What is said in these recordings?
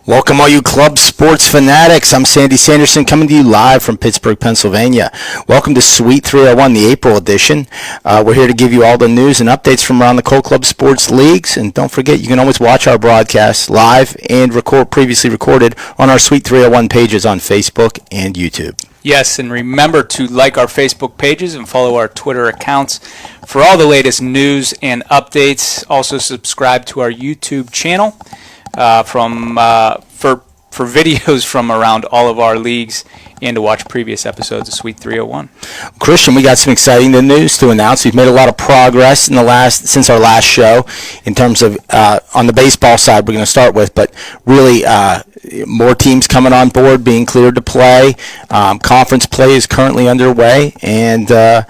Welcome all you club sports fanatics. I'm Sandy Sanderson coming to you live from Pittsburgh, Pennsylvania. Welcome to Suite 301, the April edition. We're here to give you all the news and updates from around the Cold Club Sports Leagues. And don't forget, you can always watch our broadcasts live and previously recorded on our Suite 301 pages on Facebook and YouTube. Yes, and remember to like our Facebook pages and follow our Twitter accounts for all the latest news and updates. Also subscribe to our YouTube channel for videos from around all of our leagues and to watch previous episodes of Suite 301. Christian, we got some exciting news to announce. We've made a lot of progress since our last show in terms of on the baseball side we're going to start with, but really more teams coming on board, being cleared to play. Conference play is currently underway, and the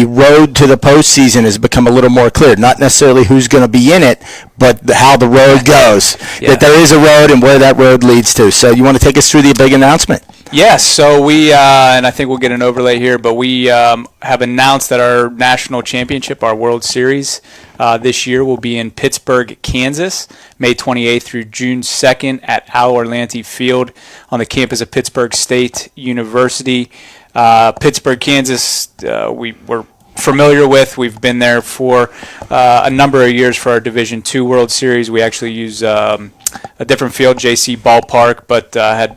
road to the postseason has become a little more clear. Not necessarily who's going to be in it, but how the road goes. Yeah. That there is a road and where that road leads to. So you want to take us through the big announcement? Yes, so we, and I think we'll get an overlay here, but we have announced that our national championship, our World Series, this year will be in Pittsburgh, Kansas, May 28th through June 2nd at Al Orlanti Field on the campus of Pittsburgh State University. Pittsburgh, Kansas, we're familiar with. We've been there for a number of years for our Division II World Series. We actually use a different field, JC Ballpark, but had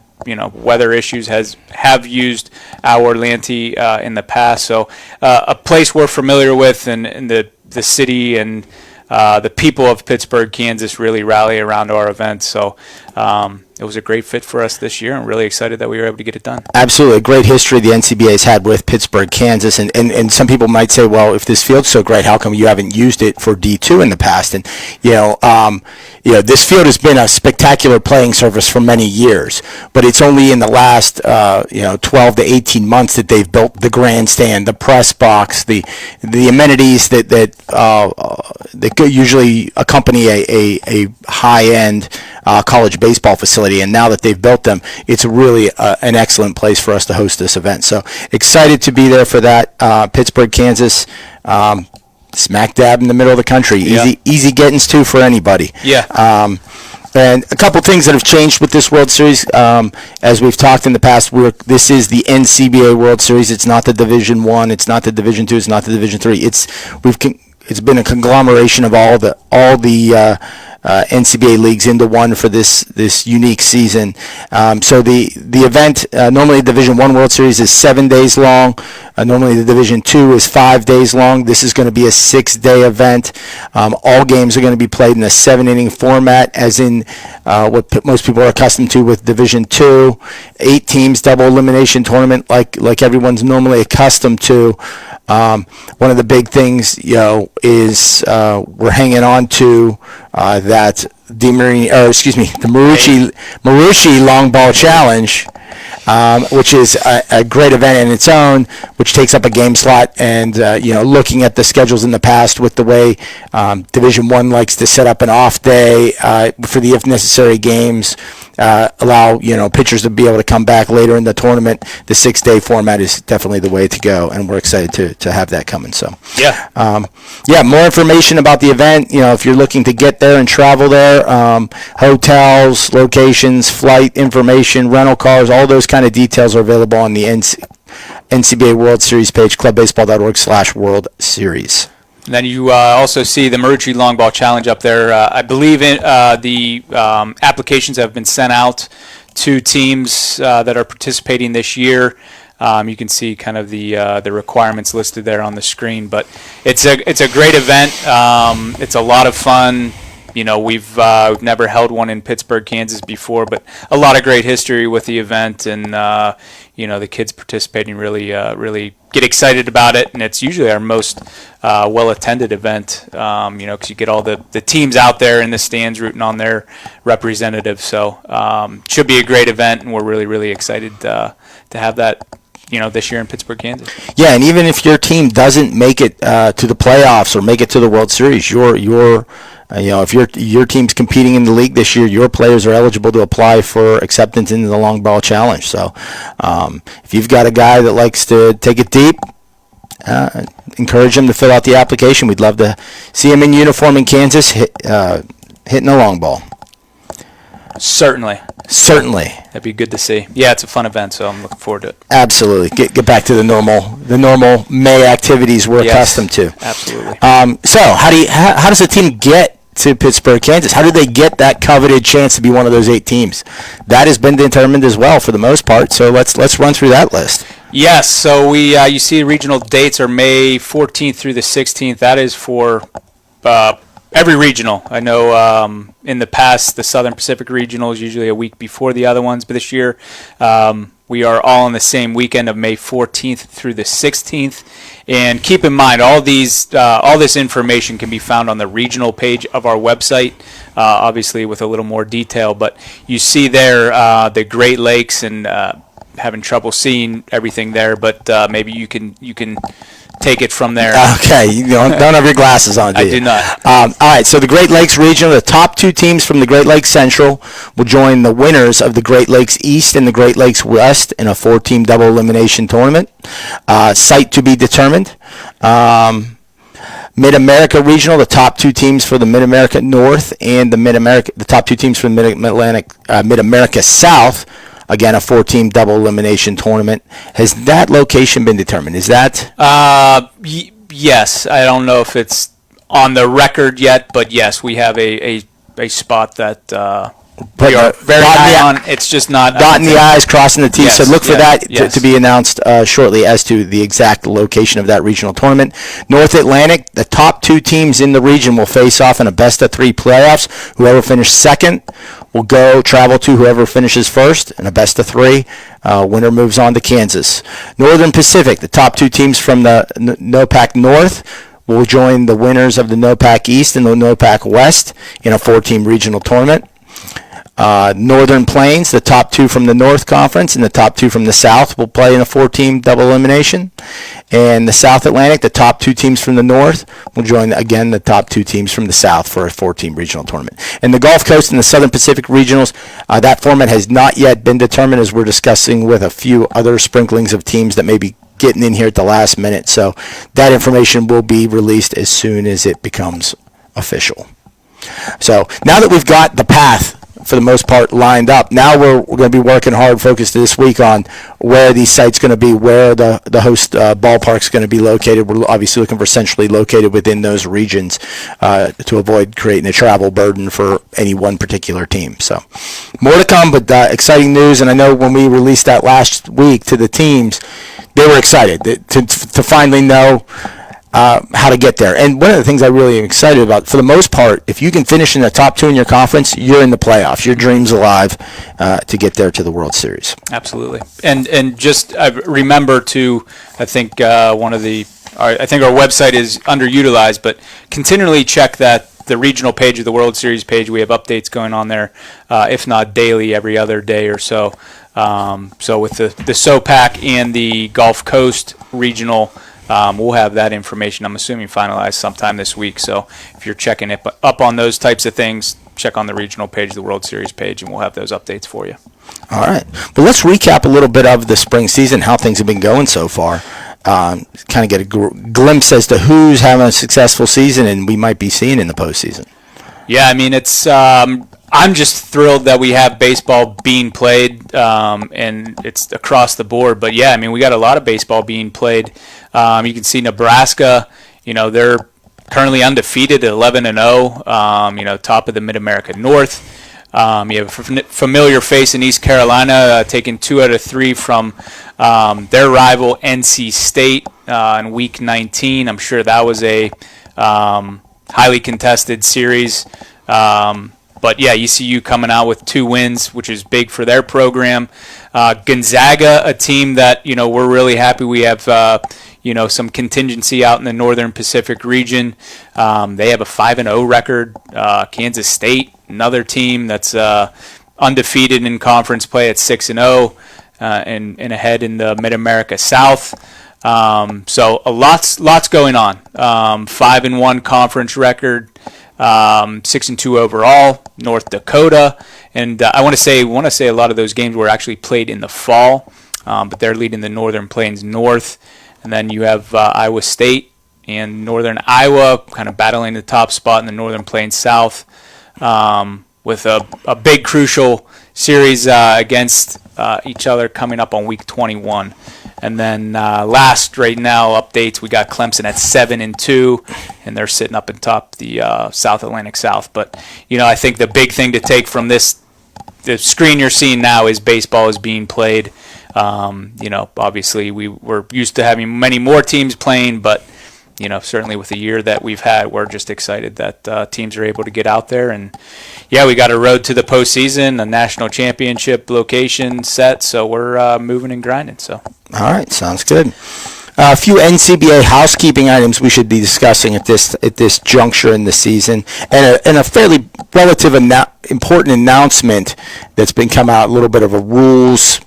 weather issues have used Al Orlanti in the past. So a place we're familiar with, and the city and the people of Pittsburgh, Kansas really rally around our event. So it was a great fit for us this year, and really excited that we were able to get it done. Absolutely. A great history the NCBA has had with Pittsburgh, Kansas. And some people might say, well, if this field's so great, how come you haven't used it for D2 in the past? And, this field has been a spectacular playing surface for many years, but it's only in the last, 12 to 18 months that they've built the grandstand, the press box, the amenities that usually accompany a high-end college baseball facility. And now that they've built them, it's really an excellent place for us to host this event. So excited to be there for that. Pittsburgh, Kansas, smack dab in the middle of the country. Easy gettings too for anybody. Yeah. And a couple things that have changed with this World Series, as we've talked in the past, this is the NCBA World Series. It's not the Division I. It's not the Division II. It's not the Division III. It's been a conglomeration of all the NCBA leagues into one for this unique season. So the event, normally the Division I World Series is 7 days long. Normally the Division II is 5 days long. This is going to be a 6-day event. All games are going to be played in a 7-inning format, as in what most people are accustomed to with Division II. 8 teams, double elimination tournament like everyone's normally accustomed to. One of the big things, is we're hanging on to that the Marucci Long Ball Challenge, which is a great event in its own, which takes up a game slot. And looking at the schedules in the past with the way Division I likes to set up an off day for the if necessary games, allow pitchers to be able to come back later in the tournament. The 6-day format is definitely the way to go, and we're excited to have that coming. So more information about the event. If you're looking to get there and travel there, hotels, locations, flight information, rental cars, all those kind of details are available on the NCBA World Series page, clubbaseball.org/World Series. And then you also see the Marucci Long Ball Challenge up there. I believe the applications have been sent out to teams that are participating this year. You can see kind of the requirements listed there on the screen. But it's a great event. It's a lot of fun. We've never held one in Pittsburgh, Kansas before, but a lot of great history with the event, and the kids participating really get excited about it, and it's usually our most well-attended event, because you get all the teams out there in the stands rooting on their representatives. So should be a great event, and we're really excited to have that this year in Pittsburgh, Kansas. Yeah, and even if your team doesn't make it to the playoffs or make it to the World Series, if your team's competing in the league this year, your players are eligible to apply for acceptance into the Long Ball Challenge. So if you've got a guy that likes to take it deep, encourage him to fill out the application. We'd love to see him in uniform in Kansas hitting a long ball. Certainly. Certainly. That'd be good to see. Yeah, it's a fun event, so I'm looking forward to it. Absolutely. Get back to the normal May activities we're accustomed to. Absolutely. So how does a team get to Pittsburgh, Kansas? How do they get that coveted chance to be one of those 8 teams? That has been determined as well for the most part. So let's run through that list. Yes, so you see regional dates are May 14th through the 16th. That is for every regional. I know in the past the Southern Pacific Regional is usually a week before the other ones, but this year we are all on the same weekend of May 14th through the 16th. And keep in mind, all this information can be found on the regional page of our website, obviously with a little more detail. But you see there the Great Lakes, and having trouble seeing everything there, but maybe you can take it from there. Okay, you don't have your glasses on, do you? I do not. All right, so the Great Lakes Regional, the top 2 teams from the Great Lakes Central will join the winners of the Great Lakes East and the Great Lakes West in a 4-team double elimination tournament. Site to be determined. Mid-America Regional, the top 2 teams for the Mid-America North and the top 2 teams for the Mid-America South. Again, a 4-team double elimination tournament. Has that location been determined? Is that? Yes. I don't know if it's on the record yet, but yes, we have a spot that we are very high on. It's just not. Dotting the I's, crossing the T's. Yes, So look for that yes. to be announced shortly as to the exact location of that regional tournament. North Atlantic, the top 2 teams in the region will face off in a best-of-3 playoffs. Whoever finished second will travel to whoever finishes first in a best-of-3. Winner moves on to Kansas. Northern Pacific, the top 2 teams from the NOPAC North will join the winners of the NOPAC East and the NOPAC West in a 4-team regional tournament. Northern Plains, the top 2 from the North Conference and the top 2 from the South will play in a 4-team double elimination. And the South Atlantic, the top 2 teams from the North will join, again, the top 2 teams from the South for a 4-team regional tournament. And the Gulf Coast and the Southern Pacific Regionals, that format has not yet been determined, as we're discussing with a few other sprinklings of teams that may be getting in here at the last minute. So that information will be released as soon as it becomes official. So now that we've got the path for the most part lined up, now we're going to be working hard, focused this week on where these sites going to be, where the host ballpark's going to be located. We're obviously looking for centrally located within those regions to avoid creating a travel burden for any one particular team. So more to come, but exciting news. And I know when we released that last week to the teams, they were excited to finally know how to get there. And one of the things I really am excited about, for the most part, if you can finish in the top 2 in your conference, you're in the playoffs. Your dream's alive to get there to the World Series. Absolutely. And just remember to, I think I think our website is underutilized, but continually check the regional page of the World Series page. We have updates going on there, if not daily, every other day or so. So with the SOPAC and the Gulf Coast regional, we'll have that information, I'm assuming, finalized sometime this week. So if you're checking up on those types of things, check on the regional page, the World Series page, and we'll have those updates for you. All right. But let's recap a little bit of the spring season, how things have been going so far. Kind of get a glimpse as to who's having a successful season and we might be seeing in the postseason. Yeah, I mean, it's I'm just thrilled that we have baseball being played, and it's across the board. But, yeah, I mean, we got a lot of baseball being played. You can see Nebraska, they're currently undefeated at 11-0, top of the Mid-America North. You have a familiar face in East Carolina, taking 2 out of 3 from their rival NC State in Week 19. I'm sure that was a highly contested series. But, yeah, ECU coming out with 2 wins, which is big for their program. Gonzaga, a team that, we're really happy we have, some contingency out in the Northern Pacific region. They have a 5-0 record. Kansas State, another team that's undefeated in conference play at 6-0 and ahead in the Mid-America South. So lots going on. 5-1 conference record. 6-2 overall. North Dakota, and I want to say a lot of those games were actually played in the fall, but they're leading the Northern Plains North, and then you have Iowa State and Northern Iowa kind of battling the top spot in the Northern Plains South, with a big crucial series against each other coming up on week 21. And then last right now updates, we got Clemson at 7-2, and they're sitting up in top the South Atlantic South. But I think the big thing to take from this, the screen you're seeing now, is baseball is being played. Obviously we're used to having many more teams playing, but certainly with the year that we've had, we're just excited that teams are able to get out there. And we got a road to the postseason, a national championship location set, so we're moving and grinding. So. All right, sounds good. A few NCBA housekeeping items we should be discussing at this juncture in the season, and a fairly important announcement that's been come out, a little bit of a rules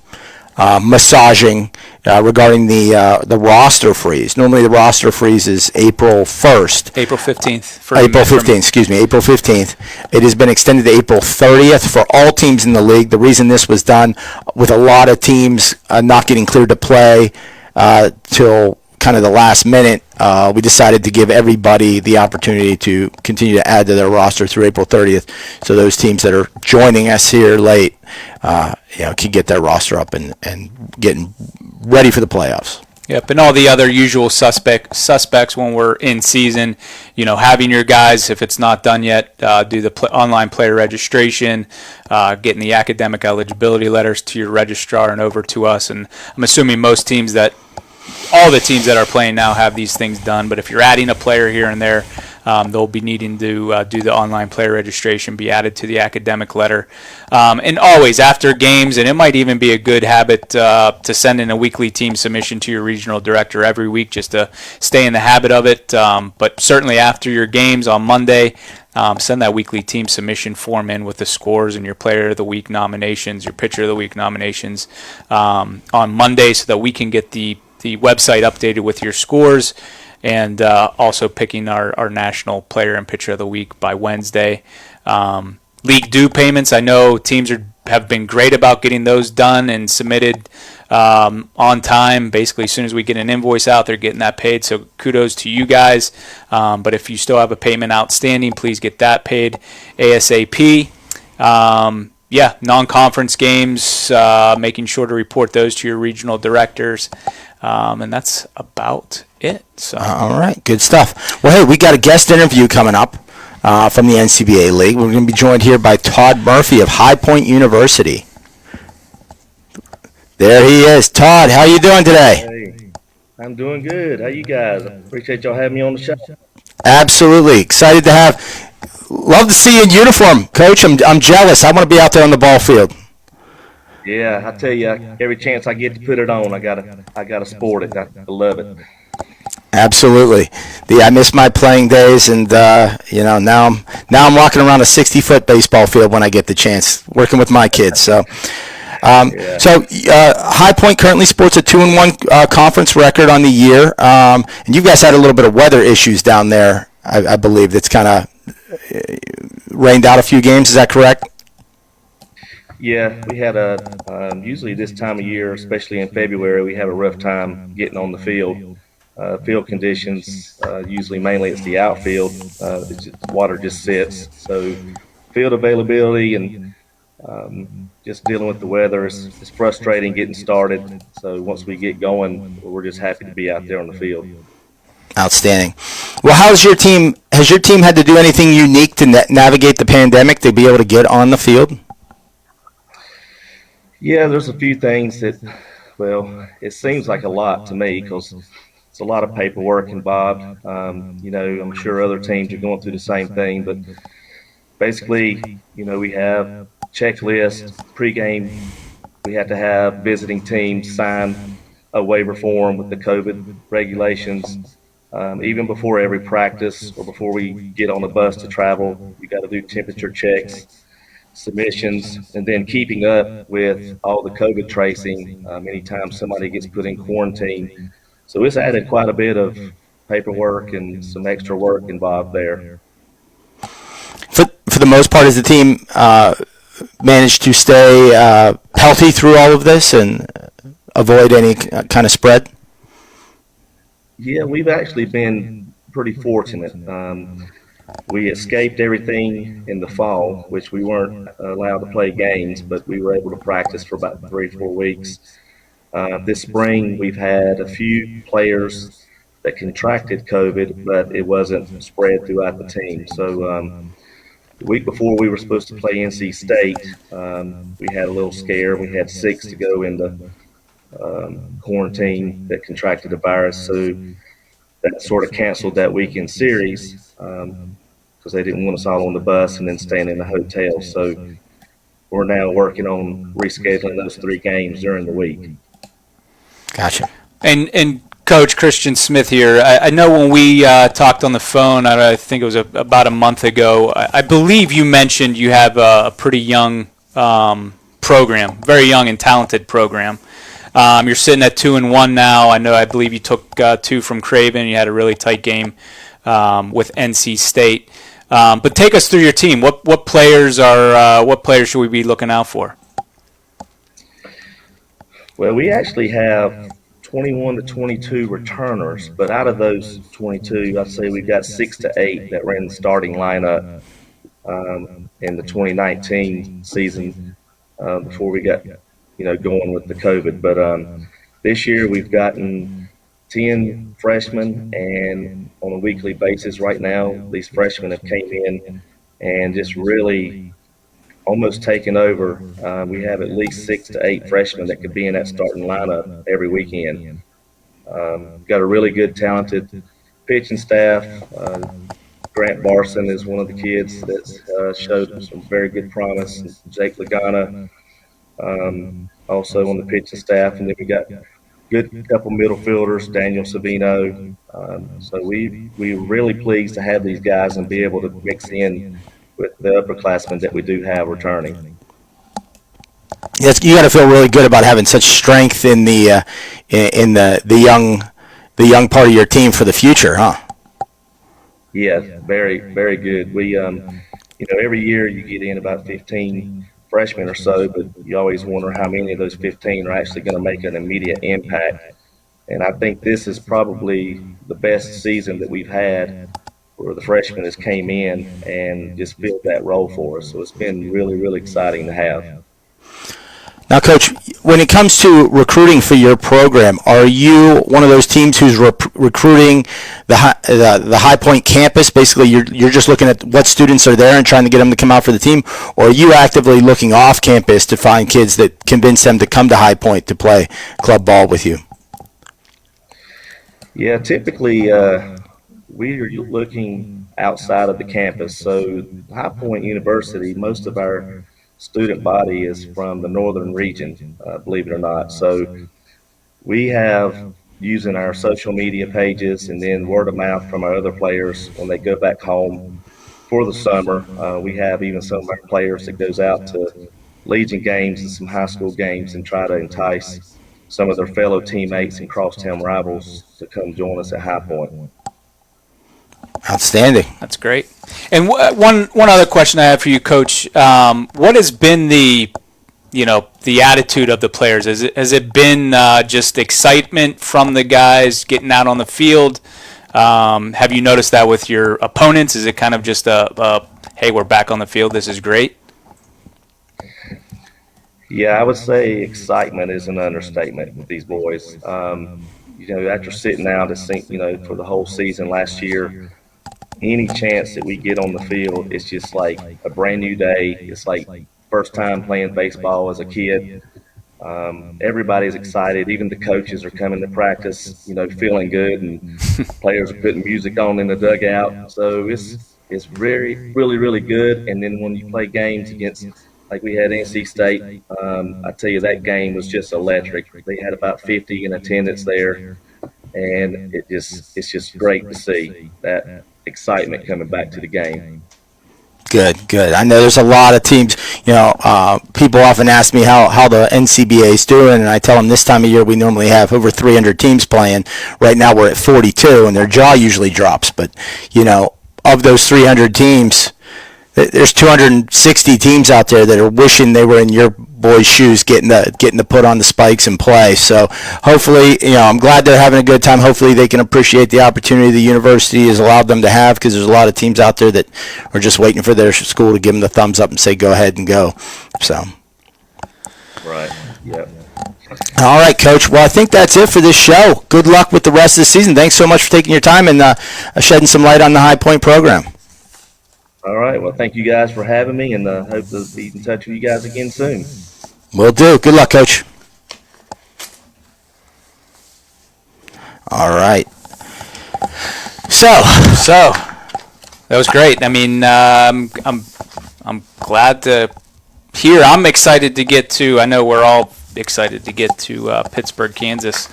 massaging regarding the roster freeze. Normally the roster freeze is April 1st. April 15th. April 15th. It has been extended to April 30th for all teams in the league. The reason this was done, with a lot of teams not getting cleared to play till kind of the last minute, we decided to give everybody the opportunity to continue to add to their roster through April 30th. So those teams that are joining us here late, can get their roster up and getting ready for the playoffs. Yep, and all the other usual suspects when we're in season, having your guys, if it's not done yet, do the online player registration, getting the academic eligibility letters to your registrar and over to us. And I'm assuming all the teams that are playing now have these things done, but if you're adding a player here and there, they'll be needing to do the online player registration, be added to the academic letter. And always after games, and it might even be a good habit to send in a weekly team submission to your regional director every week just to stay in the habit of it. But certainly after your games on Monday, send that weekly team submission form in with the scores and your player of the week nominations, your pitcher of the week nominations on Monday, so that we can get the website updated with your scores, and also picking our national player and pitcher of the week by Wednesday. League due payments, I know teams have been great about getting those done and submitted on time. Basically, as soon as we get an invoice out, they're getting that paid, so kudos to you guys. But if you still have a payment outstanding, please get that paid ASAP. Non-conference games, making sure to report those to your regional directors. And that's about it. So. All right, good stuff. Well, hey, we got a guest interview coming up from the NCBA League. We're going to be joined here by Todd Murphy of High Point University. There he is. Todd, how you doing today? Hey, I'm doing good. How you guys? I appreciate y'all having me on the show. Absolutely. Excited to have. Love to see you in uniform, Coach. I'm jealous. I want to be out there on the ball field. Yeah, I tell you, every chance I get to put it on, I gotta sport it. I love it. Absolutely. I miss my playing days, and now I'm walking around a 60-foot baseball field when I get the chance, working with my kids. So, High Point currently sports a 2-1 conference record on the year, and you guys had a little bit of weather issues down there, I believe. That's kind of rained out a few games. Is that correct? Yeah, we had usually this time of year, especially in February, we have a rough time getting on the field. Field conditions, usually mainly it's the outfield, water just sits. So field availability and just dealing with the weather is frustrating getting started. So once we get going, we're just happy to be out there on the field. Outstanding. Well, has your team had to do anything unique to navigate the pandemic to be able to get on the field? Yeah, there's a few things that, it seems like a lot to me because it's a lot of paperwork involved. I'm sure other teams are going through the same thing, but basically, we have checklists, pregame. We have to have visiting teams sign a waiver form with the COVID regulations. Even before every practice or before we get on the bus to travel, we got to do temperature checks, submissions, and then keeping up with all the COVID tracing anytime somebody gets put in quarantine. So it's added quite a bit of paperwork and some extra work involved there. For the most part, has the team managed to stay healthy through all of this and avoid any kind of spread? Yeah, we've actually been pretty fortunate. we escaped everything in the fall, which we weren't allowed to play games, but we were able to practice for about 3 or 4 weeks. This spring, we've had a few players that contracted COVID, but it wasn't spread throughout the team. So the week before we were supposed to play NC State, we had a little scare. We had 6 to go into quarantine that contracted the virus. So that sort of canceled that weekend series because they didn't want us all on the bus and then staying in the hotel. So we're now working on rescheduling those 3 games during the week. Gotcha. And Coach Christian Smith here. I know when we talked on the phone, I think it was about a month ago, I believe you mentioned you have a pretty young program, very young and talented program. You're sitting at 2-1 now. I believe you took 2 from Craven. You had a really tight game with NC State. But take us through your team. What players should we be looking out for? Well, we actually have 21 to 22 returners, but out of those 22, I'd say we've got 6 to 8 that ran the starting lineup in the 2019 season before we got going with the COVID. But this year we've gotten 10 freshmen, and on a weekly basis right now, these freshmen have came in and just really almost taken over. We have at least 6 to 8 freshmen that could be in that starting lineup every weekend. Got a really good, talented pitching staff. Grant Barson is one of the kids that showed some very good promise. Jake Lagana also on the pitching staff, and then we got good couple middle fielders, Daniel Savino. So we're really pleased to have these guys and be able to mix in with the upperclassmen that we do have returning. Yes, you got to feel really good about having such strength in the young part of your team for the future, huh? Yeah, very, very good. We, every year you get in about 15 freshmen or so, but you always wonder how many of those 15 are actually going to make an immediate impact. And I think this is probably the best season that we've had where the freshmen has came in and just filled that role for us. So it's been really, really exciting to have. Now, Coach, when it comes to recruiting for your program, are you one of those teams who's recruiting the High Point campus? Basically, you're just looking at what students are there and trying to get them to come out for the team, or are you actively looking off campus to find kids that convince them to come to High Point to play club ball with you? Yeah, typically we are looking outside of the campus. So High Point University, most of our student body is from the northern region, believe it or not. So we have, using our social media pages and then word of mouth from our other players when they go back home for the summer. We have even some of our players that goes out to Legion games and some high school games and try to entice some of their fellow teammates and crosstown rivals to come join us at High Point. Outstanding. That's great. And one other question I have for you, Coach. What has been the attitude of the players? Has it been just excitement from the guys getting out on the field? Have you noticed that with your opponents? Is it kind of just hey, we're back on the field, this is great? Yeah, I would say excitement is an understatement with these boys. After sitting out for the whole season last year, any chance that we get on the field, it's just like a brand new day. It's like first time playing baseball as a kid. Everybody's excited. Even the coaches are coming to practice, feeling good, and players are putting music on in the dugout. So it's really, really, really good. And then when you play games against, like we had NC State, I tell you, that game was just electric. They had about 50 in attendance there, and it's just great to see that excitement coming back to the game. Good. I know there's a lot of teams. People often ask me how the NCBA is doing, and I tell them this time of year we normally have over 300 teams playing. Right now we're at 42, and their jaw usually drops. But of those 300 teams, There's 260 teams out there that are wishing they were in your boys' shoes, getting to put on the spikes and play. So hopefully, I'm glad they're having a good time. Hopefully, they can appreciate the opportunity the university has allowed them to have, because there's a lot of teams out there that are just waiting for their school to give them the thumbs up and say, "Go ahead and go." So. Right. Yep. All right, Coach. Well, I think that's it for this show. Good luck with the rest of the season. Thanks so much for taking your time and shedding some light on the High Point program. All right. Well, thank you guys for having me, and hope to be in touch with you guys again soon. Will do. Good luck, Coach. All right. So That was great. I mean, I'm glad to hear. I'm excited to get to. I know we're all excited to get to Pittsburgh, Kansas,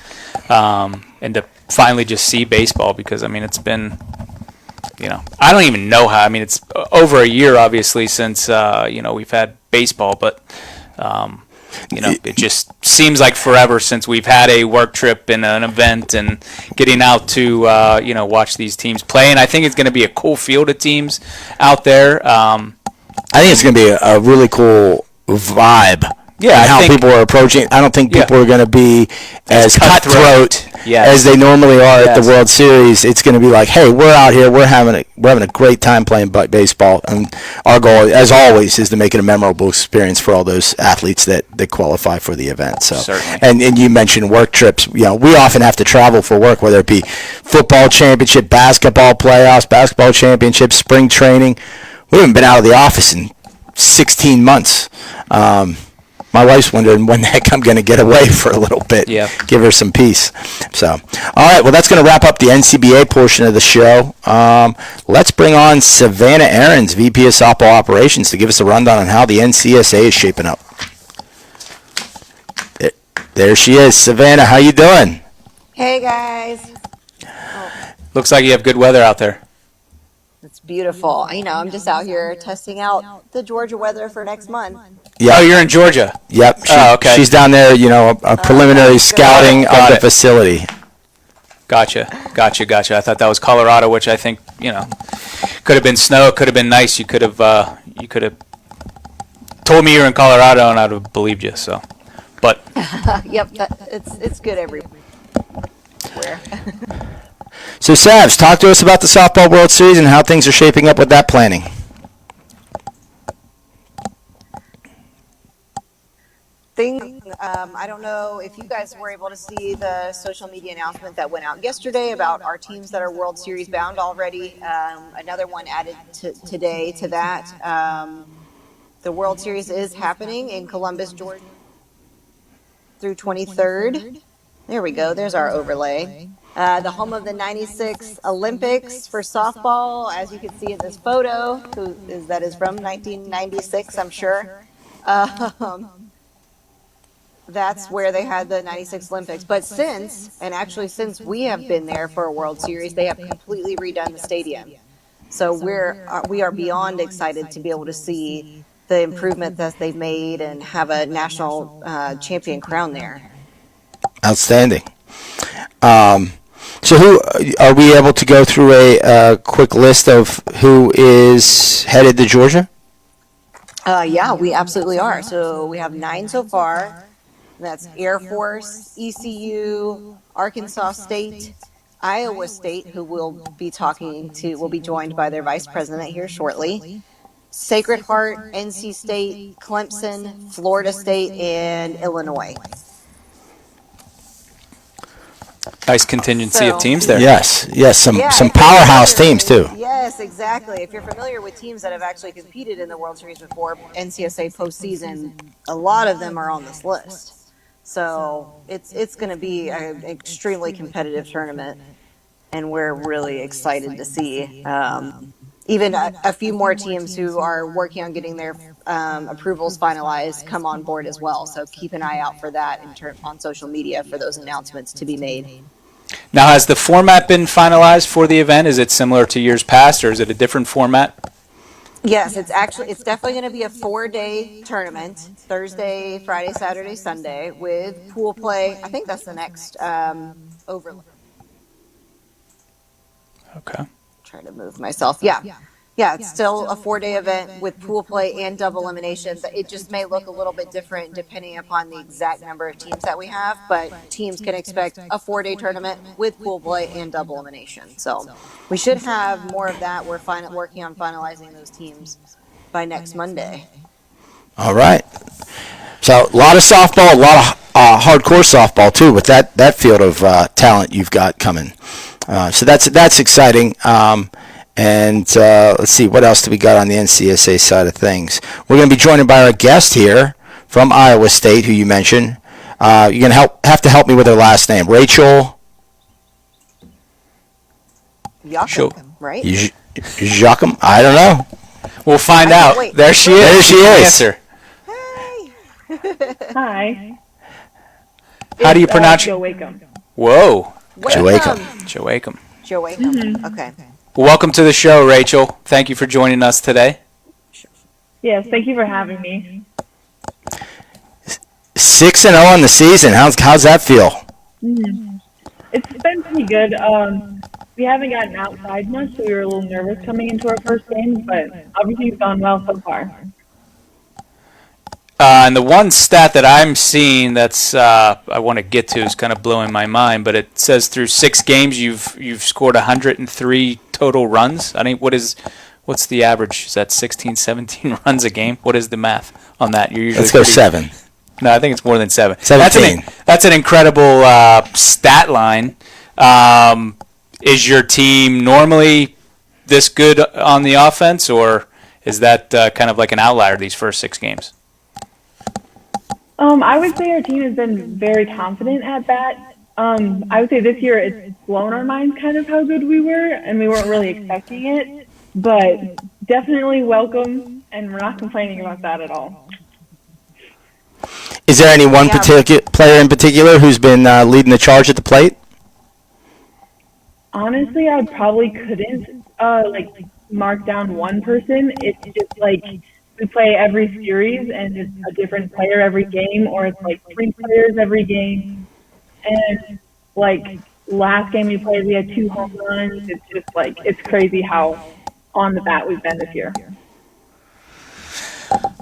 and to finally just see baseball, because I mean it's been, I don't even know how. I mean, it's over a year obviously since we've had baseball, but it just seems like forever since we've had a work trip and an event and getting out to watch these teams play. And I think it's going to be a cool field of teams out there. I think it's going to be a really cool vibe. Yeah, and how people are approaching. I don't think people are going to be as cutthroat as they normally are at the World Series. It's going to be like, hey, we're out here, we're having a great time playing baseball, and our goal, as always, is to make it a memorable experience for all those athletes that qualify for the event. So, certainly. And you mentioned work trips. We often have to travel for work, whether it be football championship, basketball playoffs, basketball championships, spring training. We haven't been out of the office in 16 months. My wife's wondering when the heck I'm going to get away for a little bit. Yeah. Give her some peace. So, all right. Well, that's going to wrap up the NCBA portion of the show. Let's bring on Savannah Aarons, VP of Softball Operations, to give us a rundown on how the NCSA is shaping up. There she is. Savannah, how you doing? Hey guys, Looks like you have good weather out there. it's beautiful. I'm just out here testing out the Georgia weather for next month. Yeah. Oh, you're in Georgia. Yep. Okay. She's down there, a preliminary scouting Got of the it. facility. Gotcha. I thought that was Colorado, which I think could have been snow. It could have been nice. You could have told me you're in Colorado, and I'd have believed you. So, but Yep, it's good everywhere. So, Savs, talk to us about the Softball World Series and how things are shaping up with that planning. I don't know if you guys were able to see the social media announcement that went out yesterday about our teams that are World Series bound already. Another one added today to that. The World Series is happening in Columbus, Georgia through 23rd. There we go. There's our overlay. The home of the 96 Olympics for softball, as you can see in this photo, that is from 1996, I'm sure. That's where they had the 96 Olympics. But since we have been there for a World Series, they have completely redone the stadium. So we are beyond excited to be able to see the improvement that they've made and have a national champion crown there. Outstanding. So who are we able to go through a quick list of who is headed to Georgia? Yeah, we absolutely are. So we have 9 so far. That's Air Force, ECU, Arkansas State, Iowa State, who will be joined by their vice president here shortly. Sacred Heart, NC State, Clemson, Florida State, and Illinois. nice contingency of teams there. Yes, some Yeah, some if you're powerhouse familiar- teams too. Yes, exactly. If you're familiar with teams that have actually competed in the World Series before NCSA postseason, a lot of them are on this list. So it's going to be an extremely competitive tournament, and we're really excited to see even a few more teams who are working on getting their approvals finalized come on board as well. So keep an eye out for that on social media for those announcements to be made. Now, has the format been finalized for the event? Is it similar to years past, or is it a different format? Yes, it's definitely going to be a 4-day tournament, Thursday, Friday, Saturday, Sunday, with pool play. I think that's the next overlay. Okay. Try to move myself. Yeah. Yeah, it's still a 4-day event with pool play and double elimination. It just may look a little bit different depending upon the exact number of teams that we have, but teams can expect a 4-day tournament with pool play and double elimination. So we should have more of that. We're working on finalizing those teams by next Monday. All right. So a lot of softball, a lot of hardcore softball too, with that field of talent you've got coming. So that's exciting. And let's see, what else do we got on the NCSA side of things? We're going to be joined by our guest here from Iowa State, who you mentioned. You're going to have to help me with her last name, Rachel. Sure. Right? Joachim? I don't know. We'll find out. Wait. There she is. There she is. Answer. Hey. Hi. How do you pronounce Joe Wakeham. Whoa. Joachim. Joachim. Joachim. Okay. Well, welcome to the show, Rachel. Thank you for joining us today. Yes, thank you for having me. 6-0 on the season. How's that feel? It's been pretty good. We haven't gotten outside much, so we were a little nervous coming into our first game, but obviously it's gone well so far. And the one stat that I'm seeing that's I want to get to is kind of blowing my mind, but it says through 6 games you've scored 103 total runs. I mean, what's the average? Is that 16, 17 runs a game? What is the math on that? You're usually Let's go 7. No, I think it's more than 7. 17. That's an incredible stat line. Is your team normally this good on the offense, or is that kind of like an outlier these first 6 games? I would say our team has been very confident at bat. I would say this year it's blown our minds kind of how good we were, and we weren't really expecting it, but definitely welcome, and we're not complaining about that at all. Is there any one particular player in particular who's been leading the charge at the plate? Honestly, I probably couldn't mark down one person. It's just like we play every series and it's a different player every game, or it's like 3 players every game. And like last game we played, we had 2 home runs. It's just like, it's crazy how on the bat we've been this year.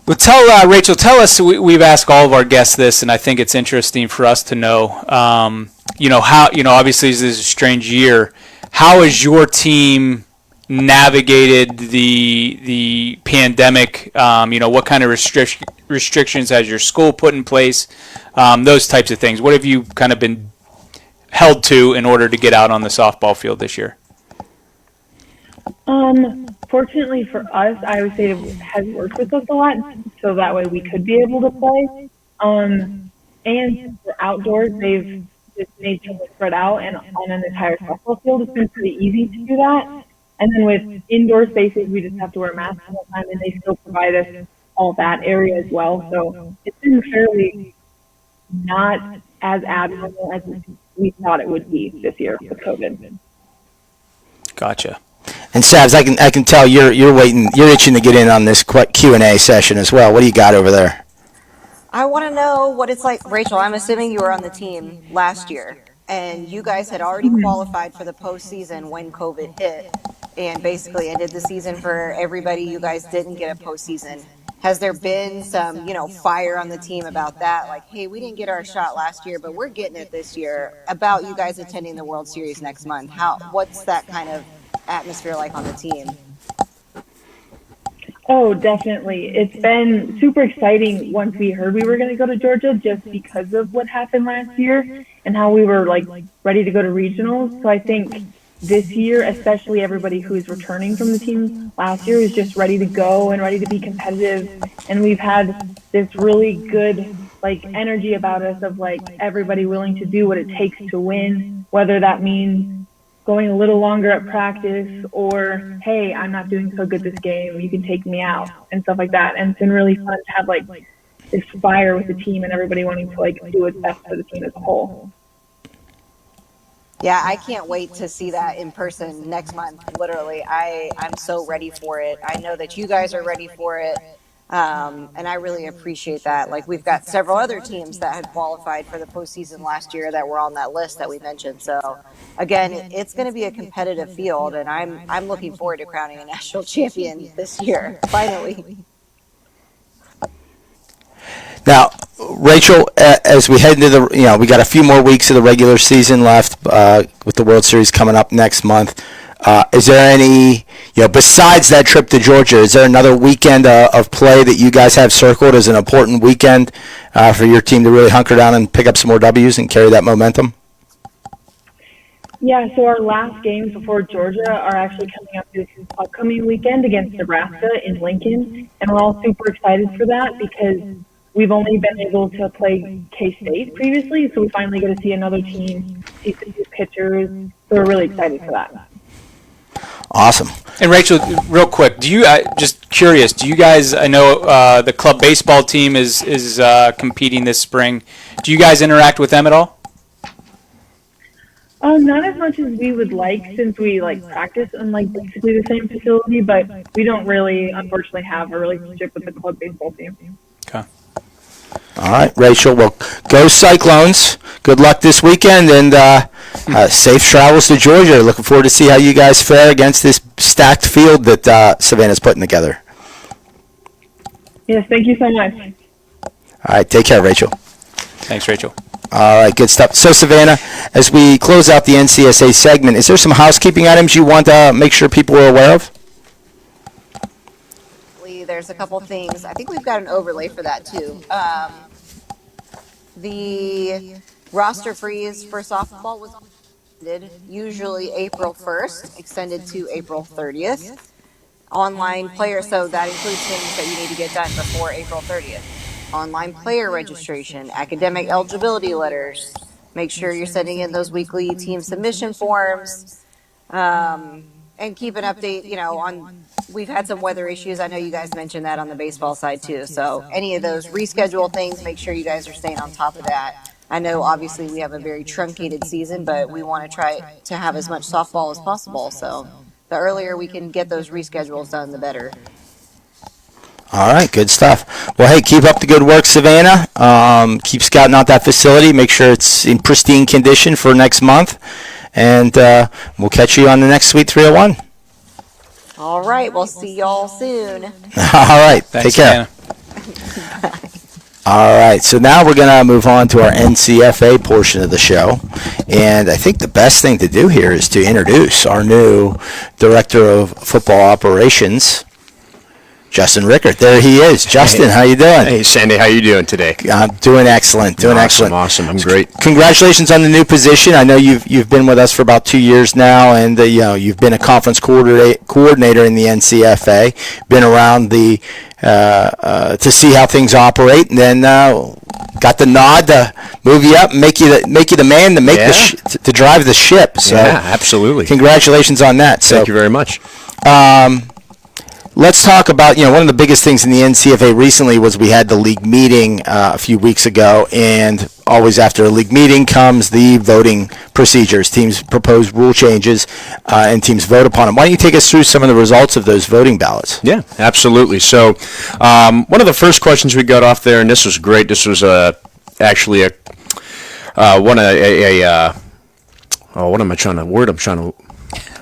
Well, Rachel, tell us, we've asked all of our guests this, and I think it's interesting for us to know, how, obviously this is a strange year. How has your team navigated the pandemic? What kind of restrictions has your school put in place? Those types of things. What have you kind of been held to in order to get out on the softball field this year? Fortunately for us, I would say it has worked with us a lot, so that way we could be able to play. And for outdoors, they've just made sure we're spread out, and on an entire softball field, it's been pretty easy to do that. And then with indoor spaces, we just have to wear masks all the time, and they still provide us all that area as well. So it's been fairly not as abnormal as we thought it would be this year with COVID. Gotcha. And Savs, I can tell you're waiting, you're itching to get in on this Q&A session as well. What do you got over there? I want to know what it's like. Rachel, I'm assuming you were on the team last year, and you guys had already qualified for the postseason when COVID hit and basically ended the season for everybody. You guys didn't get a postseason. Has there been some, fire on the team about that? Like, hey, we didn't get our shot last year, but we're getting it this year, about you guys attending the World Series next month. What's that kind of atmosphere like on the team? Oh, definitely. It's been super exciting once we heard we were going to go to Georgia, just because of what happened last year and how we were ready to go to regionals. So I think this year, especially everybody who's returning from the team last year is just ready to go and ready to be competitive. And we've had this really good energy about us of everybody willing to do what it takes to win, whether that means going a little longer at practice, or, hey, I'm not doing so good this game, you can take me out, and stuff like that. And it's been really fun to have this fire with the team and everybody wanting to do what's best for the team as a whole. Yeah, I can't wait to see that in person next month. Literally, I'm so ready for it. I know that you guys are ready for it. And I really appreciate that. Like, we've got several other teams that had qualified for the postseason last year that were on that list that we mentioned. So, again, it's going to be a competitive field, and I'm looking forward to crowning a national champion this year. Finally. Now, Rachel, as we head into we got a few more weeks of the regular season left with the World Series coming up next month. Is there any, besides that trip to Georgia, is there another weekend of play that you guys have circled as an important weekend for your team to really hunker down and pick up some more W's and carry that momentum? Yeah, so our last games before Georgia are actually coming up this upcoming weekend against Nebraska in Lincoln, and we're all super excited for that because we've only been able to play K-State previously, so we finally get to see another team, see some new pitchers, so we're really excited for that. Awesome. And Rachel, real quick, just curious, do you guys, I know the club baseball team is competing this spring. Do you guys interact with them at all? Not as much as we would like, since we practice in basically the same facility, but we don't really, unfortunately, have a relationship with the club baseball team. Okay. All right, Rachel. Well, go Cyclones. Good luck this weekend, and safe travels to Georgia. Looking forward to see how you guys fare against this stacked field that Savannah's putting together. Yes, thank you so much. All right, take care, Rachel. Thanks, Rachel. All right, good stuff. So, Savannah, as we close out the NCSA segment, is there some housekeeping items you want to make sure people are aware of? There's a couple things. I think we've got an overlay for that too. The roster freeze for softball was usually April 1st, extended to April 30th. Online player, so that includes things that you need to get done before April 30th. Online player registration, academic eligibility letters. Make sure you're sending in those weekly team submission forms. And keep an update, we've had some weather issues. I know you guys mentioned that on the baseball side too. So any of those reschedule things, make sure you guys are staying on top of that. I know obviously we have a very truncated season, but we want to try to have as much softball as possible. So the earlier we can get those reschedules done, the better. All right, good stuff. Well, hey, keep up the good work, Savannah. Keep scouting out that facility. Make sure it's in pristine condition for next month. And we'll catch you on the next Sweet 301. All right, we'll see y'all soon. All right, Thanks, take care. All right, so now we're going to move on to our NCFA portion of the show. And I think the best thing to do here is to introduce our new Director of Football Operations, Justin Rickert. There he is. Justin, how you doing? Hey, Sandy, how you doing today? I'm doing excellent. Awesome. I'm great. Congratulations on the new position. I know you've been with us for about 2 years now, and you've been a conference coordinator in the NCFA. Been around to see how things operate, and then got the nod to move you up and make you the man to make to drive the ship. So yeah, absolutely. Congratulations on that. Thank you very much. Let's talk about, one of the biggest things in the NCFA recently was we had the league meeting a few weeks ago, and always after a league meeting comes the voting procedures. Teams propose rule changes, and teams vote upon them. Why don't you take us through some of the results of those voting ballots? Yeah, absolutely. So one of the first questions we got off there, and this was great, this was actually a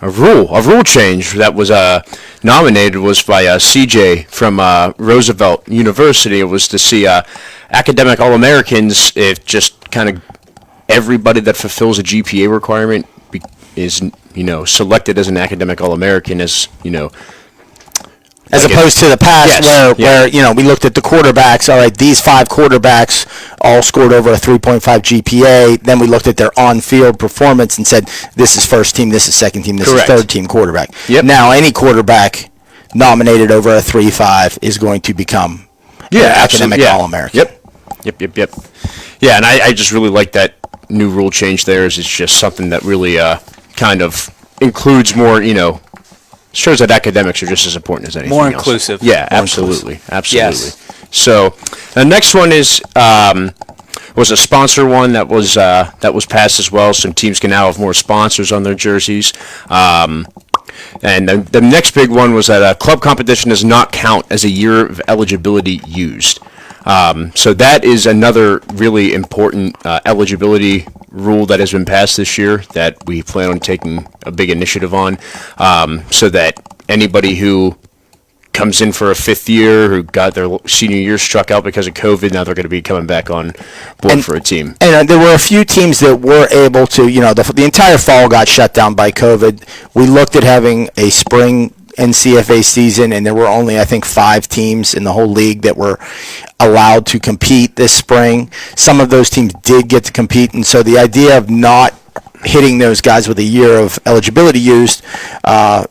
rule change that was nominated was by CJ from Roosevelt University. It was to see academic All-Americans, if just kind of everybody that fulfills a GPA requirement is selected as an academic All-American, as opposed to the past, yes, where we looked at the quarterbacks. All right, these 5 quarterbacks all scored over a 3.5 GPA. Then we looked at their on-field performance and said, this is first team, this is second team, this Correct. is third team quarterback. Yep. Now, any quarterback nominated over a 3.5 is going to become an academic All-American. Yep. Yeah, and I just really like that new rule change there. It's just something that really kind of includes more, shows that academics are just as important as anything More else. inclusive. Yeah, More absolutely. inclusive. Absolutely. Yes. So the next one was a sponsor one that was passed as well. Some teams can now have more sponsors on their jerseys. And the next big one was that club competition does not count as a year of eligibility used. So that is another really important eligibility rule that has been passed this year that we plan on taking a big initiative on, so that anybody who comes in for a fifth year, who got their senior year struck out because of COVID, now they're going to be coming back on board for a team. And there were a few teams that were able to, the entire fall got shut down by COVID. We looked at having a spring NCFA season, and there were only, I think, 5 teams in the whole league that were allowed to compete this spring. Some of those teams did get to compete, and so the idea of not hitting those guys with a year of eligibility used,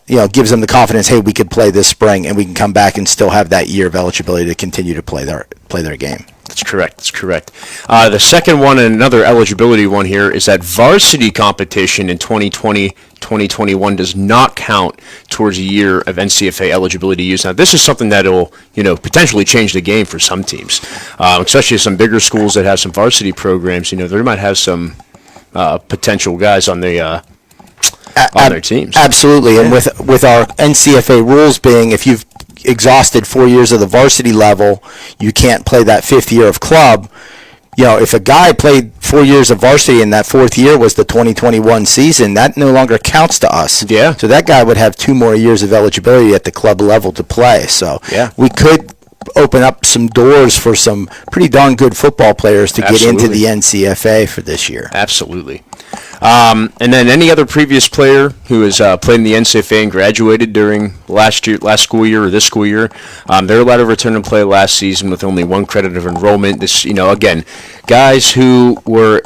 gives them the confidence, hey, we could play this spring and we can come back and still have that year of eligibility to continue to play their game. That's correct. The second one, and another eligibility one here, is that varsity competition in 2020-2021 does not count towards a year of NCFA eligibility use. Now, this is something that will, potentially change the game for some teams, especially some bigger schools that have some varsity programs. They might have some potential guys on their teams. Absolutely, and with our NCFA rules being, if you've exhausted 4 years of the varsity level, you can't play that 5th year of club. If a guy played 4 years of varsity and that 4th year was the 2021 season, that no longer counts to us. Yeah. So that guy would have 2 more years of eligibility at the club level to play. So we could open up some doors for some pretty darn good football players to get into the NCFA for this year. Absolutely. And then any other previous player who has played in the NCFA and graduated during last school year or this school year, they're allowed to return and play last season with only 1 credit of enrollment. This, again, guys who were,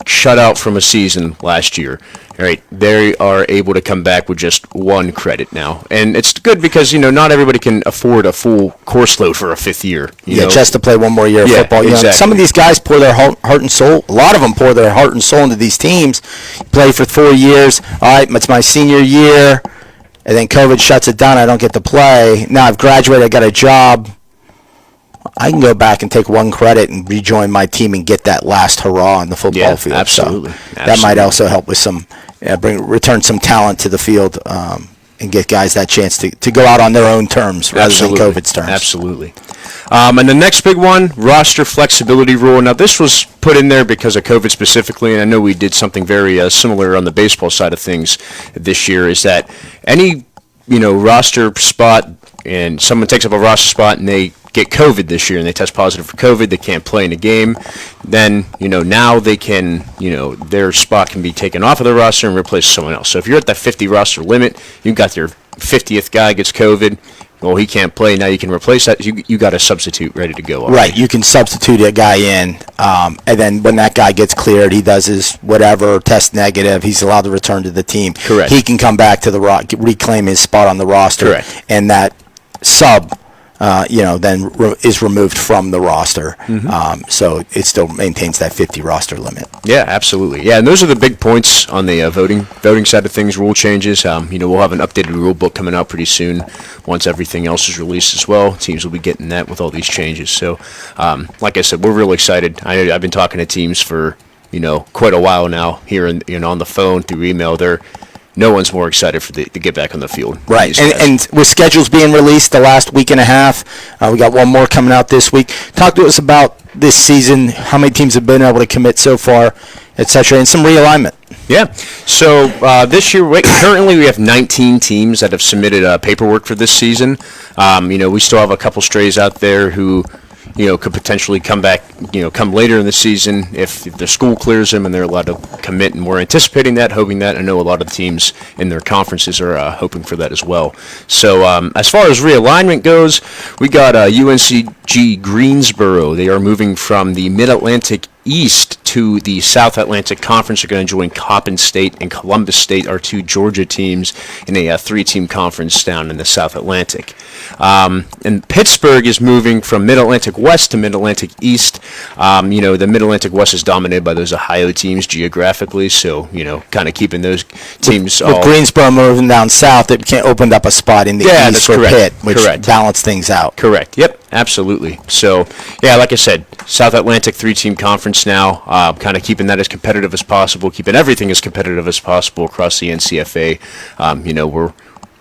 shut out from a season last year, right? They are able to come back with just 1 credit now. And it's good because, not everybody can afford a full course load for a 5th year. Just to play 1 more year of football. Exactly. Some of these guys pour their heart and soul. A lot of them pour their heart and soul into these teams. Play for 4 years. All right, it's my senior year. And then COVID shuts it down. I don't get to play. Now I've graduated. I got a job. I can go back and take 1 credit and rejoin my team and get that last hurrah on the football field. Absolutely. So that might also help with some return some talent to the field and get guys that chance to go out on their own terms rather than COVID's terms. Absolutely. And the next big one, roster flexibility rule. Now, this was put in there because of COVID specifically, and I know we did something very similar on the baseball side of things this year, is that any, roster spot, and someone takes up a roster spot and they get COVID this year and they test positive for COVID, they can't play in a game, then, now they can, their spot can be taken off of the roster and replaced with someone else. So if you're at that 50 roster limit, you've got your 50th guy gets COVID, well, he can't play. Now you can replace that. You got a substitute ready to go already. Right. You can substitute a guy in, and then when that guy gets cleared, he does his whatever, test negative, he's allowed to return to the team. Correct. He can come back to the reclaim his spot on the roster. Correct. And that sub, then is removed from the roster. So it still maintains that 50 roster limit. Yeah, absolutely. Yeah, and those are the big points on the voting side of things, rule changes. We'll have an updated rule book coming out pretty soon once everything else is released as well. Teams will be getting that with all these changes. So, like I said, we're really excited. I've been talking to teams for, quite a while now here on the phone, through email. No one's more excited to get back on the field. Right, and with schedules being released the last week and a half, we got one more coming out this week. Talk to us about this season, how many teams have been able to commit so far, etc., and some realignment. Yeah, so this year, currently we have 19 teams that have submitted paperwork for this season. We still have a couple strays out there who could potentially come back, come later in the season if the school clears them and they're allowed to commit. And we're anticipating that, hoping that. I know a lot of the teams in their conferences are hoping for that as well. So as far as realignment goes, we got UNCG Greensboro. They are moving from the Mid-Atlantic East to the South Atlantic Conference. They're going to join Coppin State and Columbus State, our 2 Georgia teams, in a 3-team conference down in the South Atlantic. And Pittsburgh is moving from Mid-Atlantic West to Mid-Atlantic East. The Mid-Atlantic West is dominated by those Ohio teams geographically, so, kind of keeping those teams With Greensboro moving down south, it opened up a spot in the Yeah, east that's for correct. Pitt, which Correct. balanced things out. Correct. Yep. Absolutely. So, yeah, like I said, South Atlantic 3-team conference now, kind of keeping that as competitive as possible, keeping everything as competitive as possible across the NCFA. We're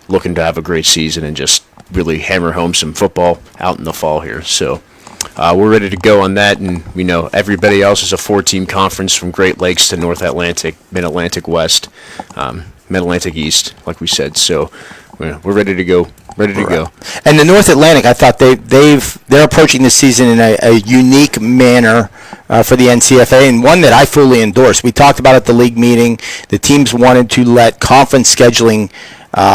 looking to have a great season and just really hammer home some football out in the fall here. So, we're ready to go on that, and we know everybody else is a 4-team conference from Great Lakes to North Atlantic, Mid-Atlantic West, Mid-Atlantic East, like we said. So, we're ready to go. And the North Atlantic, I thought they're approaching this season in a unique manner for the NCFA, and one that I fully endorse. We talked about at the league meeting. The teams wanted to let conference scheduling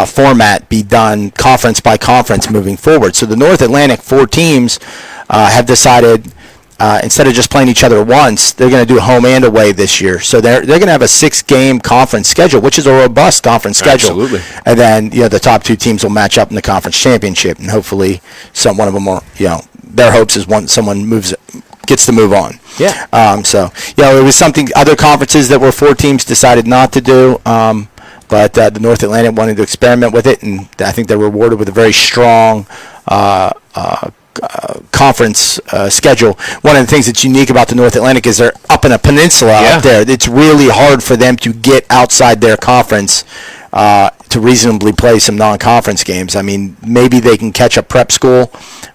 format be done conference by conference moving forward. So the North Atlantic 4 teams have decided, instead of just playing each other once, they're going to do home and away this year. So they're going to have a 6-game conference schedule, which is a robust conference schedule. Absolutely. And then the top 2 teams will match up in the conference championship, and hopefully one of them will. Their hopes is someone gets to move on. Yeah. It was something other conferences that were 4 teams decided not to do. But the North Atlantic wanted to experiment with it, and I think they're rewarded with a very strong conference schedule. One of the things that's unique about the North Atlantic is they're up in a peninsula up there. It's really hard for them to get outside their conference to reasonably play some non-conference games. I mean, maybe they can catch a prep school,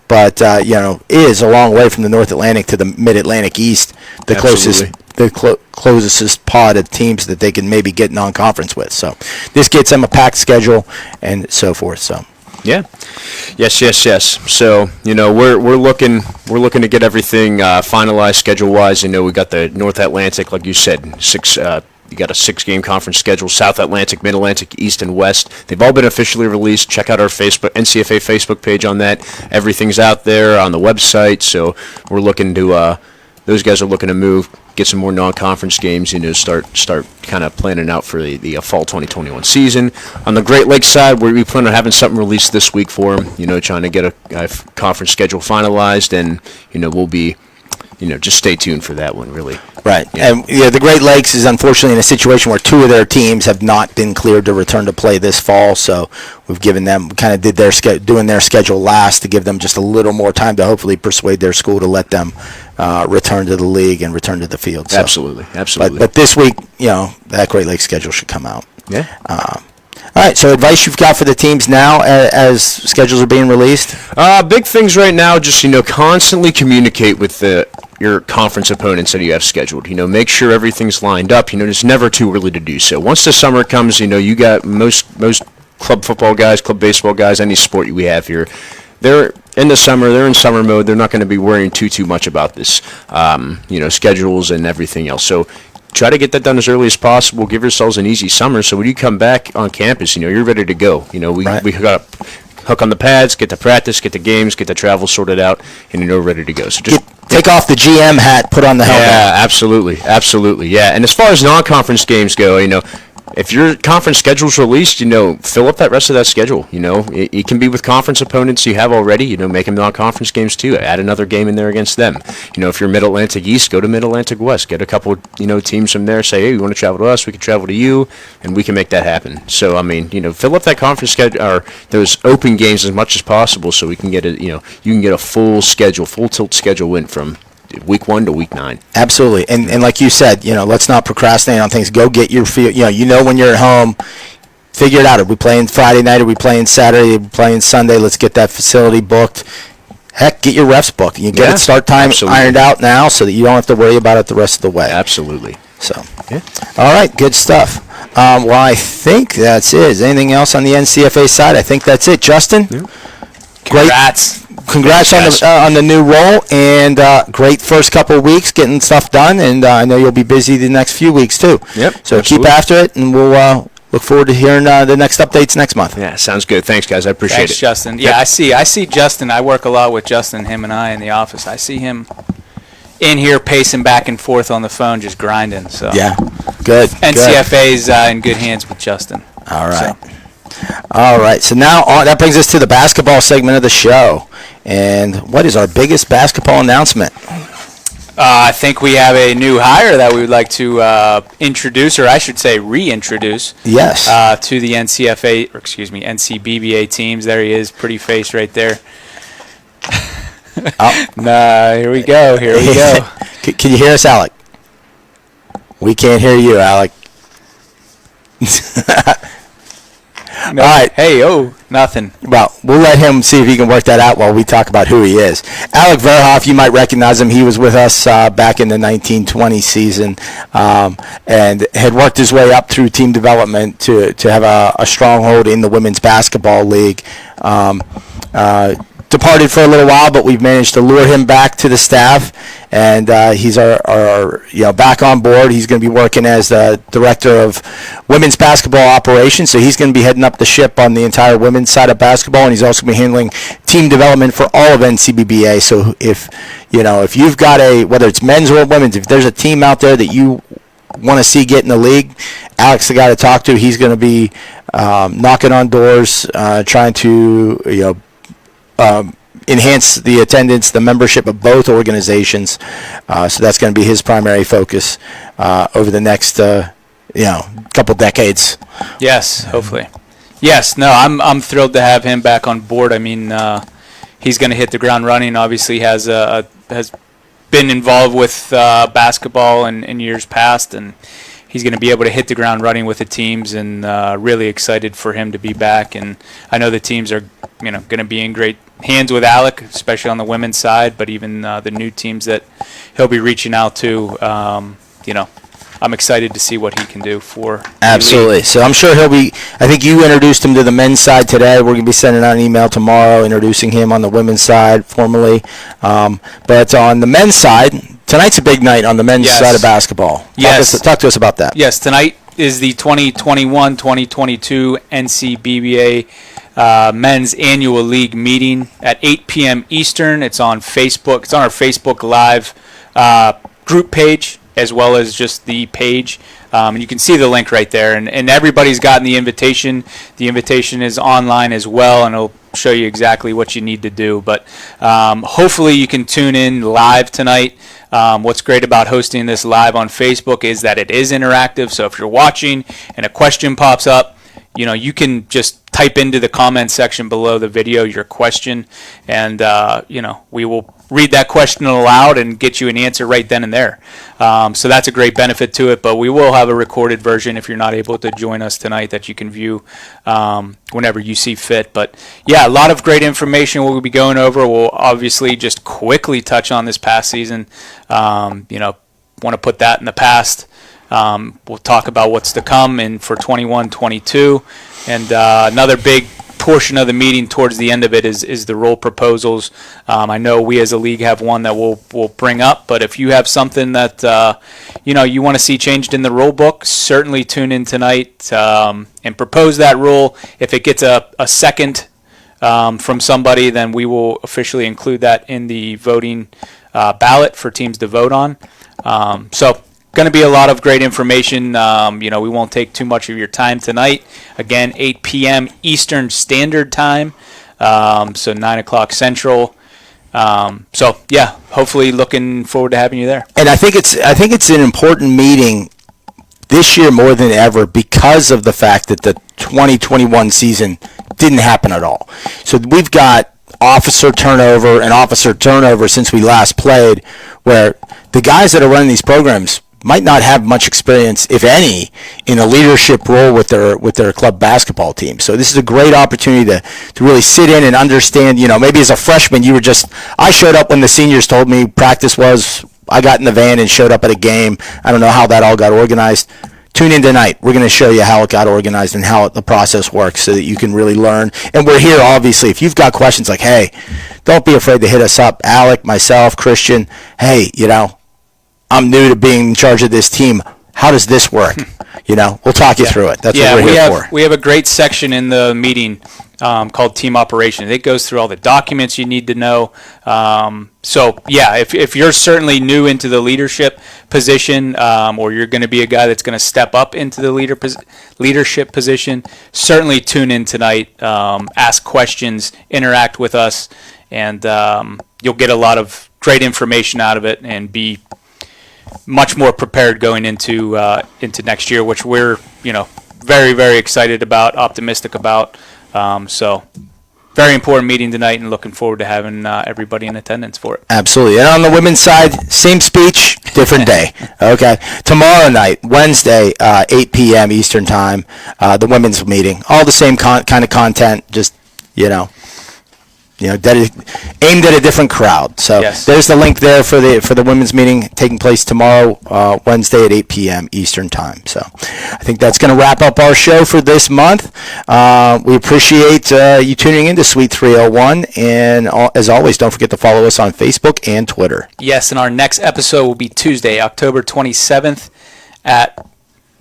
but it is a long way from the North Atlantic to the Mid-Atlantic East, the closest pod of teams that they can maybe get non-conference with. So this gets them a packed schedule and so forth. So. Yeah. Yes. So, we're looking to get everything finalized schedule-wise. We got the North Atlantic, like you said, you got a 6-game conference schedule, South Atlantic, Mid-Atlantic, East, and West. They've all been officially released. Check out our NCFA Facebook page on that. Everything's out there on the website, so we're looking to, those guys are looking to move, get some more non-conference games, start kind of planning out for the fall 2021 season. On the Great Lakes side, we plan on having something released this week for them, trying to get a conference schedule finalized, and, we'll be, just stay tuned for that one, really. Right. Yeah. And the Great Lakes is unfortunately in a situation where 2 of their teams have not been cleared to return to play this fall, so we've given them, kind of did doing their schedule last to give them just a little more time to hopefully persuade their school to let them return to the league and return to the field. So. Absolutely. But this week, that Great Lakes schedule should come out. Yeah. All right, so advice you've got for the teams now as schedules are being released? Big things right now, just, constantly communicate with your conference opponents that you have scheduled. Make sure everything's lined up. It's never too early to do so. Once the summer comes, you got most club football guys, club baseball guys, any sport we have here, they're in the summer, they're in summer mode. They're not going to be worrying too much about this, schedules and everything else. So try to get that done as early as possible. Give yourselves an easy summer, so when you come back on campus, you're ready to go. We got to hook on the pads, get to practice, get the games, get the travel sorted out, and you're ready to go. So just take off the GM hat, put on the helmet. Yeah, absolutely. Yeah, and as far as non-conference games go, if your conference schedule's released, fill up that rest of that schedule. It can be with conference opponents you have already. Make them non-conference games too. Add another game in there against them. If you're Mid-Atlantic East, go to Mid-Atlantic West. Get a couple, teams from there. Say, hey, you want to travel to us? We can travel to you, and we can make that happen. So, fill up that conference schedule or those open games as much as possible, so we can get you can get a full tilt schedule in from week 1 to week 9. Absolutely. And like you said, let's not procrastinate on things. Go get your field. When you're at home, figure it out. Are we playing Friday night? Are we playing Saturday? Are we playing Sunday? Let's get that facility booked. Heck, get your refs booked. You get start time ironed out now so that you don't have to worry about it the rest of the way. Absolutely. So, all right, good stuff. I think that's it. Is anything else on the NCFA side? I think that's it. Justin? Yeah. Great. Congrats on the new role, and great first couple of weeks getting stuff done, and I know you'll be busy the next few weeks too. Yep. So absolutely. Keep after it, and we'll look forward to hearing the next updates next month. Yeah, sounds good. Thanks, guys. I appreciate Thanks, it. Justin. Yeah, I see Justin. I work a lot with Justin, him and I in the office. I see him in here pacing back and forth on the phone, just grinding. So Yeah, good. NCFA's in good hands with Justin. All right. All right. So now that brings us to the basketball segment of the show. And what is our biggest basketball announcement? I think we have a new hire that we would like to introduce, or I should say reintroduce, Yes. to the NCBBA teams. There he is, pretty face right there. Oh. Nah, here we go. Here we go. Can you hear us, Alec? We can't hear you, Alec. No. All right. Hey, nothing. Well, we'll let him see if he can work that out while we talk about who he is. Alec Verhoff, you might recognize him. He was with us back in the 1920 season and had worked his way up through team development to have a stronghold in the Women's Basketball League. Departed for a little while, but we've managed to lure him back to the staff, and he's our back on board. He's going to be working as the director of women's basketball operations, so he's going to be heading up the ship on the entire women's side of basketball, and he's also going to be handling team development for all of NCBBA. So if you've got whether it's men's or women's, if there's a team out there that you want to see get in the league, Alex, the guy to talk to. He's going to be knocking on doors, trying to enhance the attendance, the membership of both organizations. So that's going to be his primary focus over the next, couple decades. Yes, hopefully. Yes, no, I'm thrilled to have him back on board. I mean, he's going to hit the ground running. Obviously, has been involved with basketball in years past, and he's going to be able to hit the ground running with the teams, and really excited for him to be back. And I know the teams are, going to be in great hands with Alec, especially on the women's side, but even the new teams that he'll be reaching out to. I'm excited to see what he can do for the Absolutely. league. So I'm sure he'll be. I think you introduced him to the men's side today. We're going to be sending out an email tomorrow introducing him on the women's side formally. But on the men's side, tonight's a big night on the men's Yes. side of basketball. Yes. Talk to us about that. Yes, tonight is the 2021-2022 NCBBA Men's Annual League meeting at 8 p.m. Eastern. It's on Facebook. It's on our Facebook Live group page, as well as just the page. And you can see the link right there. And everybody's gotten the invitation. The invitation is online as well, and it'll show you exactly what you need to do. But hopefully you can tune in live tonight. What's great about hosting this live on Facebook is that it is interactive. So if you're watching and a question pops up, you can just type into the comment section below the video your question, and we will read that question aloud and get you an answer right then and there. So that's a great benefit to it, but we will have a recorded version if you're not able to join us tonight that you can view whenever you see fit. But yeah, a lot of great information we'll be going over. We'll obviously just quickly touch on this past season. Want to put that in the past. We'll talk about what's to come for 21-22, and another big portion of the meeting towards the end of it is the role proposals. I know we as a league have one that we'll bring up, but if you have something that you want to see changed in the rule book, certainly tune in tonight and propose that rule. If it gets a second from somebody, then we will officially include that in the voting ballot for teams to vote on. So going to be a lot of great information. We won't take too much of your time tonight. Again, 8 p.m. Eastern Standard Time, so 9 o'clock Central. Hopefully looking forward to having you there. And I think it's an important meeting this year more than ever because of the fact that the 2021 season didn't happen at all. So we've got officer turnover since we last played, where the guys that are running these programs might not have much experience, if any, in a leadership role with their club basketball team. So this is a great opportunity to really sit in and understand, maybe as a freshman I showed up when the seniors told me practice was, I got in the van and showed up at a game. I don't know how that all got organized. Tune in tonight. We're going to show you how it got organized and how the process works so that you can really learn. And we're here, obviously. If you've got questions like, hey, don't be afraid to hit us up. Alec, myself, Christian, hey, I'm new to being in charge of this team. How does this work? We'll talk you through it. That's what we're here for. We have a great section in the meeting called Team Operations. It goes through all the documents you need to know. If you're certainly new into the leadership position, or you're going to be a guy that's going to step up into the leadership position, certainly tune in tonight, ask questions, interact with us, and you'll get a lot of great information out of it and be much more prepared going into next year, which we're very, very excited about, optimistic about. So very important meeting tonight, and looking forward to having everybody in attendance for it. Absolutely. And on the women's side, same speech, different day. Okay. Tomorrow night, Wednesday, 8 p.m. Eastern Time, the women's meeting. All the same kind of content, just, aimed at a different crowd. So Yes. there's the link there for the women's meeting taking place tomorrow, Wednesday at 8 p.m. Eastern Time. So I think that's going to wrap up our show for this month. We appreciate you tuning in to Suite 301, and as always, don't forget to follow us on Facebook and Twitter. Yes, and our next episode will be Tuesday, October 27th at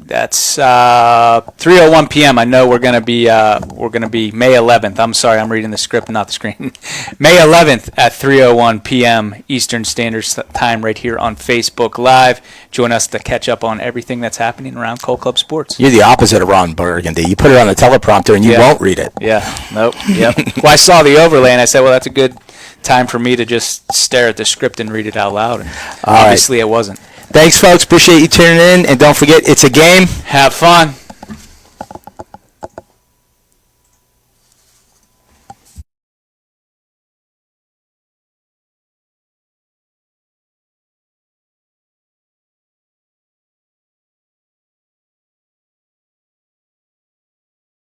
3:01 p.m. I know we're gonna be May 11th. I'm sorry, I'm reading the script, not the screen. May 11th at 3:01 p.m. Eastern Standard Time, right here on Facebook Live. Join us to catch up on everything that's happening around Cole Club Sports. You're the opposite of Ron Burgundy. You put it on the teleprompter and you Yeah. won't read it. Yeah. Nope. Yep. Well, I saw the overlay and I said, well, that's a good time for me to just stare at the script and read it out loud. And All right. obviously, it wasn't. Thanks, folks. Appreciate you tuning in. And don't forget, it's a game. Have fun.